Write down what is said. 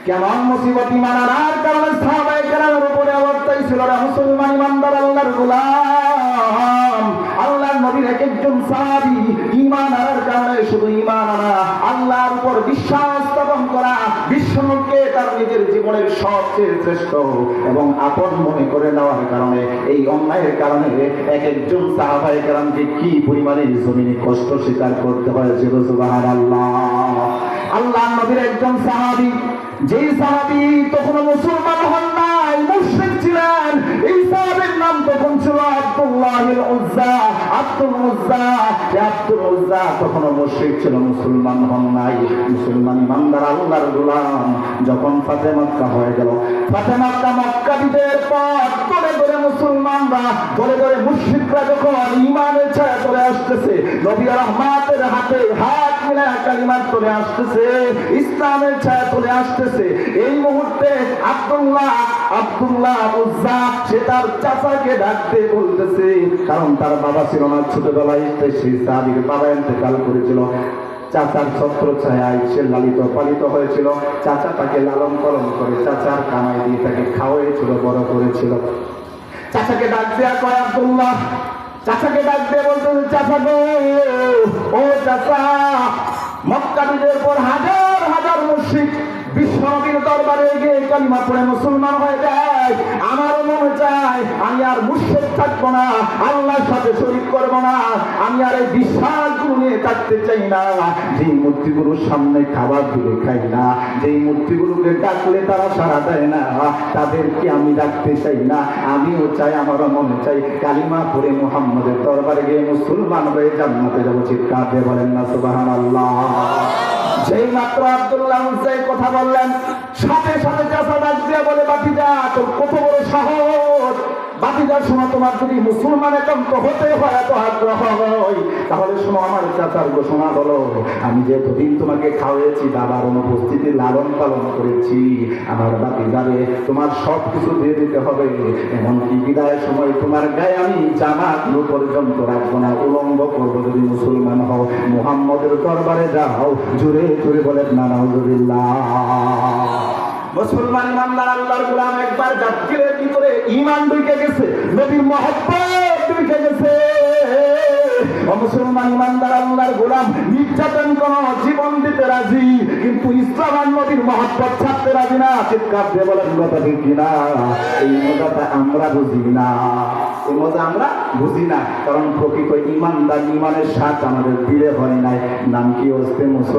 কেমন মুসিবত ঈমান আনার কারণে সাহাবায়ে কেরামের উপরে বর্তাইছিল রে মুসলমান ঈমানদার আল্লাহর গোলাম। আল্লাহর নবীর এক একজন সাহাবী ঈমান আনার কারণে শুধু ঈমান আনা, আল্লাহর উপর বিশ্বাস স্থাপন করা, বিশ্বকে তার নিজের জীবনের সবচেয়ে শ্রেষ্ঠ এবং আপন মনে করে নেওয়ার কারণে এই অন্যায়ের কারণে এক একজন সাহাবায়ে কেরামকে কি পরিমাণে জমিনে কষ্ট স্বীকার করতে হয়েছিল। সুবহানাল্লাহ। আল্লাহর নবীর একজন সাহাবী, যেই সাহাবী তখন মুসলমান হন নাই, মুশরিক ছিলেন, এই সাহাবীর নাম তখন ছিল আব্দুল্লাহিল উজ্জা। আব্দুল উজ্জা তখন মুশরিক ছিল, মুসলমান হন নাই। মুসলমান ইমানদার আল্লাহর গোলাম যখন ফাতে মক্কা হয়ে গেল, ফাতে মক্কা বিজয়ের পর ধরে ধরে মুসলমানরা, ধরে ধরে মুশরিকরা যখন ঈমানের ছায়া চলে আসতেছে, নবী রহমতের হাতে হাত মিলায়া কালিমা চলে আসতেছে, ইসলামের ছায়া চলে আসতেছে, এই মুহূর্তে আব্দুল্লাহ উজ্জা সে তার চাচাকে ডাকতে বলতেছে, কারণ তার বাবা ছিল না, ছোটবেলায় সেই সাহাবীর বাবা ইন্তেকাল করেছিল। চাচার ছত্র ছায়ায় সে লালিত পালিত হয়েছিল, চাচা তাকে লালন পালন করে চাচার কামাই দিয়ে তাকে খাওয়াইছিল, বড় করেছিল। চাচাকে ডাক দেয়া কয় আব্দুল্লাহ, চাচাকে ডাক দিয়ে বলতেছে, চাচা গো, ও চাচা, মক্কা বিজয়ের পর হাজার হাজার মুশরিক বিশ্বনবীর দরবারে গিয়ে কালিমা পড়ে মুসলমান হয়ে যায়। আমারও মনে চায় আমি আর মুশরিক থাকবো না, আল্লাহর সাথে শরীক করবো না, আমি আর এই বিশ্বাসগুলো নিয়ে থাকতে চাই না। যেই মূর্তিগুলোর সামনে খাবার দিলে খাই না, যেই মূর্তিগুলোকে ডাকলে তারা সাড়া দেয় না, তাদেরকে আমি ডাকতে চাই না। আমিও চাই, আমারও মনে চাই কালিমা পড়ে মুহাম্মদের দরবারে গিয়ে মুসলমান হয়ে জান্নাতে যাবো। চিৎকার দিয়ে বলেন না সুবহানাল্লাহ। যেই মাত্র আব্দুল্লাহ উজ্জা কথা বললেন, সাথে সাথে চাচা ডাক দিয়ে বলে, বাতিজা, তোর কত বড় সাহস! বাতিজা, শোনো, তোমার যদি মুসলমান একান্ত হতে হয়, এত আগ্রহ হয়, তাহলে শোনো, আমার চাচার ঘোষণা হলো, আমি যে এতদিন তোমাকে খাওয়াইছি, বাবার অনুপস্থিতি লালন পালন করেছি, আমার বাতিজারে তোমার সব কিছু দিয়ে দিতে হবে। এমনকি বিদায়ের সময় তোমার গায়ে আমি জামাগুলো পর্যন্ত রাখবো না, উলঙ্গ করবো যদি মুসলমান হও। মুহাম্মদের দরবারে যাও। জোরে জোরে বলেন না নাউজুবিল্লাহ। মুসলমান ইমানদার আল্লাহর গোলাম একবার জাতির ভিতরে ঈমান ঢুকে গেছে, নবীর মহব্বত ঢুকে গেছে। মুসলমান ইমানদার আল্লাহর গোলাম নির্যাতন কোন জীবন দিতে রাজি, কিন্তু ইসলাম আর নবীর মহব্বত ছাড়তে রাজি না। চিৎকার দিয়ে বলেন কথা ঠিক কিনা? এই মজাটা আমরা বুঝি না, এই মজা আমরা বুঝি না, কারণ প্রকৃত ইমানদার, ইমানের স্বাদ আমাদের দিলে হয় নাই। নাম কি হচ্ছে মুসলমান।